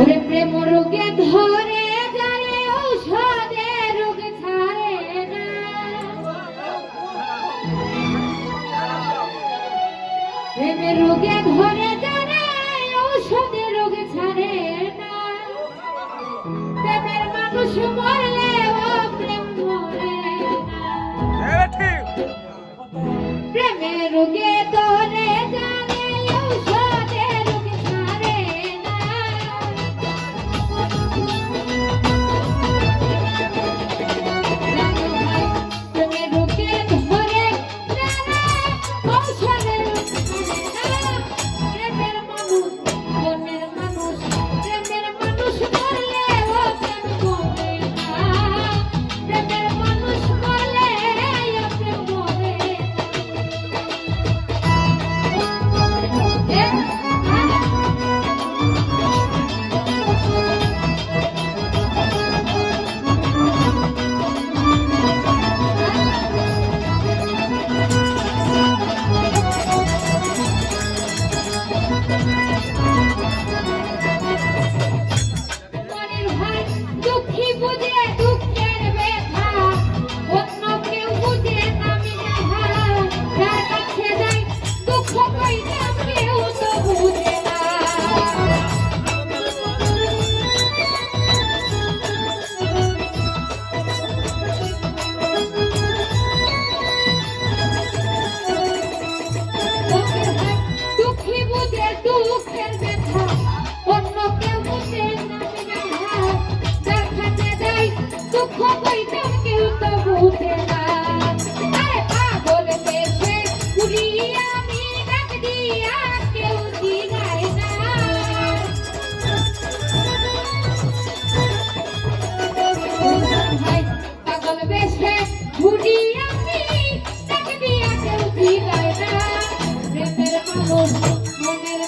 ওরে প্রেম রোগে ধরে যারে ঔষধে রোগ ছাড়ে না প্রেম রোগে ধরে যারে ঔষধে রোগ ছাড়ে না প্রেমের মানুষ মরলে ও প্রেম মরে না প্রেমের রোগে ধরে যারে ঔষধে রোগ ছাড়ে না প্রেমের রোগে ধরে যারে ঔষধে রোগ ছাড়ে না প্রেমের মানুষ মনের মানুষ প্রেমের মানুষ মরলে ও প্রেম মরে না প্রেমের মানুষ মরলে ও প্রেম মরে মনের ভাই দুঃখী বুঝে দুঃখের ব্যথা অন্য কেউ বুঝে নামি না যার কাছে যাই দুঃখ কইতে কেউ তো বুঝে না মনের ভাই দুঃখী বুঝে দুঃখের ব্যথা অন্য কেউ বুঝে নামি না যার কাছে যাই দুঃখ কইতে কেউ তো বুঝে না আরে পাগল দেশে ঘুরিয়ে আমি ডাক দিয়া কেউ জিগায় না ভাই পাগল বেশে ঘুরি আমি ডাক দিয়া কেউ জিগায় না প্রেমের মানুষ মনের